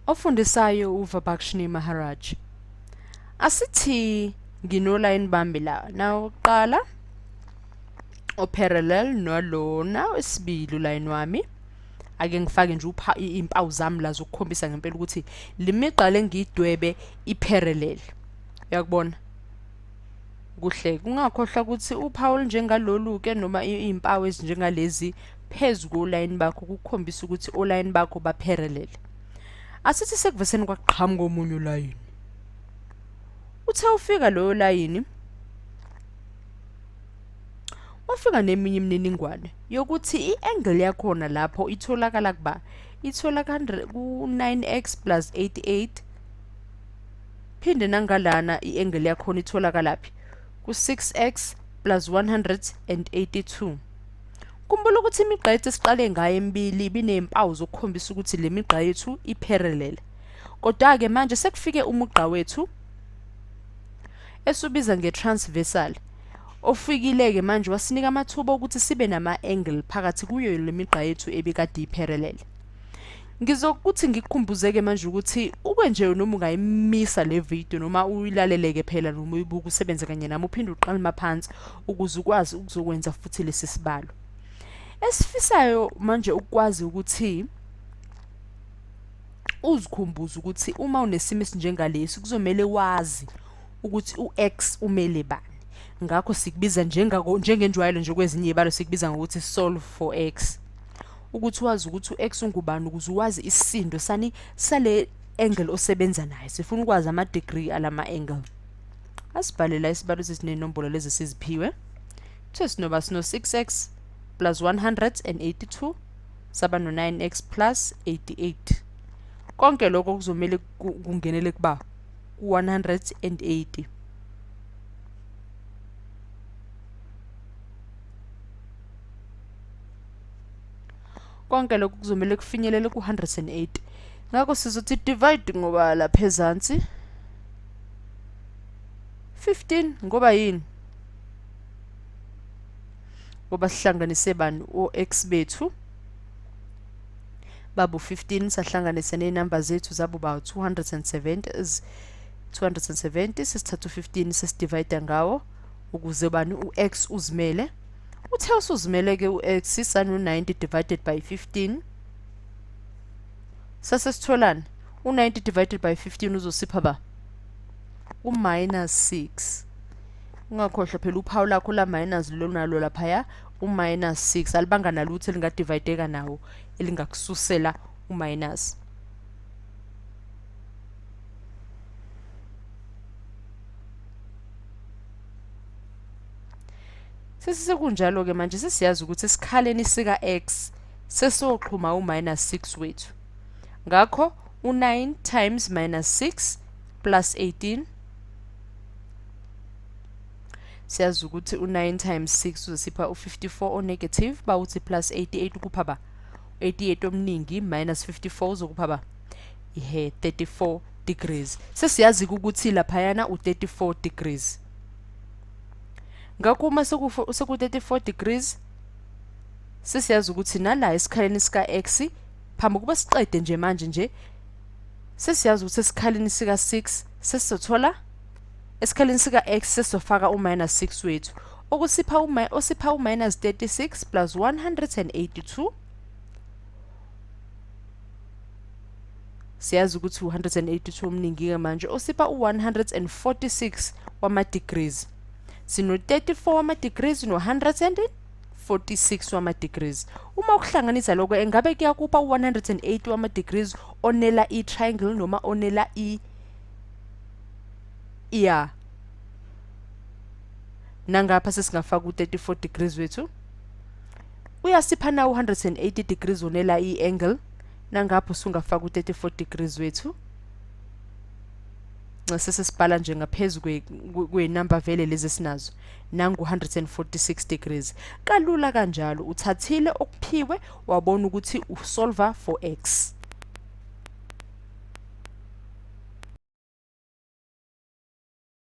Ofundisayo uVibhakshini Maharaj. Asithi nginoline bambi la. Now qala o-parallel nalona wesibili uline wami. Ake ngifake nje impawu zami la zokukhombisa ngempela ukuthi limigqa lengidwebe i-parallel. Uyakubona? Kuhle. Ungakhohlwa ukuthi uphawu njengalolu ke noma impawu ezinjengalezi phezu koline bakho ukukhombisa ukuthi oline bakho ba-parallel. Asithi sekuveseni kwaqhamuka omunye ulayini. Uthe ufika loyo layini wafika neminye imininingwane yokuthi i-angle yakhona lapho itholakala kuba itholakala ku-9x plus 88 phinde nangalana i-angle yakhona itholakala laphi ku-6x plus 182. Kumbula ukuthi imigqa yethu esiqale ngayo emibili ibinempawu zokukhombisa ukuthi le migqa yethu i-parallel. Kodwa-ke manje sekufike umugqa wethu esubiza nge-transversal. Ofikile-ke manje wasinika amathuba ukuthi sibe nama-angle phakathi kuyo le migqa yethu ebikade i-parallel. Ngizokuthi ngikukhumbuzeke manje ukuthi ukwenje noma ungayimisa le video noma uyilaleleke phela noma uyibuka usebenze kanye nami uphinde uqalima phansi ukuze ukwazi ukuzokwenza futhi lesi sibalo. Esifisayo manje ukwazi ukuthi uzikhumbuze ukuthi uma unesimo esinjengalesi kuzomela wazi ukuthi u-x umele bani. Ngakho sikubiza njengenjwayelo nje kwezinye izibalo sikubiza ngokuthi solve for x. Ukuthi wazi ukuthi u-x ungubani ukuze wazi isisindo sale angle osebenza nayo. Sifuna ukwazi ama degree alama angle. Asibhalela isibalo sesinenombolo lezi siziphiwe. Kuthe sinoba sino 6x plus 182 saba no 9x plus 88. Konke lokho kuzomela kungenele kuba ku-180. Konke lokho kuzomela kufinyelele ku-180. Ngakho sizothi divide ngoba lapha ezansi 15 ngoba yini? Ngoba sihlanganise bani o-x bethu babu 15 sahlanganise nenamba zethu zabo ba 270 sesithatha u15 sesidivide ngawo ukuze bani u-x uzimele. Uthe usuzimele ke u-x sanu 90 divided by 15 sasesitholana u90 divided by 15 uzosipha ba u-6. Ungakhohlwa phela uphawu lakho la minus lo nalo lapha u-6 alibanga nalutho elingadivideka nawo elingakususela u-. Sesisekunjalo ke manje sesiyazi ukuthi esikhaleni sika x sesoxhuma u-6 wethu. Ngakho u9 times -6 plus 18 siyazi ukuthi u9 times 6 uzosipha u54 o-negative bawuthi plus 88 kupha ba 88 omningi minus 54 uzokupha ba 34 degrees. Sesiyazi ukuthi laphayana u34 degrees. Ngakho uma seku-34 degrees sesiyazi ukuthi nala esikhaleni sika x phambi kuba siqede nje manje nje sesiyazi ukuthi esikhaleni sika 6 sesizothola esikhaleni sika x sesizofaka u-6 wethu okusipha osipha u-36 plus 182. Siyazi ukuthi u-182 omningi-ke manje osipha u-146 wama-degrees. Sino 34 wama-degrees no-146 wama-degrees. Uma ukuhlanganisa lokho engabe kuyakupha u-180 wama-degrees onela i-triangle noma onela nangapha sesingafaka u-34 degrees wethu. Uyasipha na u-180 degrees onela i-angle nangapha usungafaka u-34 degrees wethu. Sesibhala nje ngaphezu kwenamba vele lezi sinazo nangu 146 degrees. Kalula kanjalo uthathile okuphiwe wabona ukuthi usolver for x.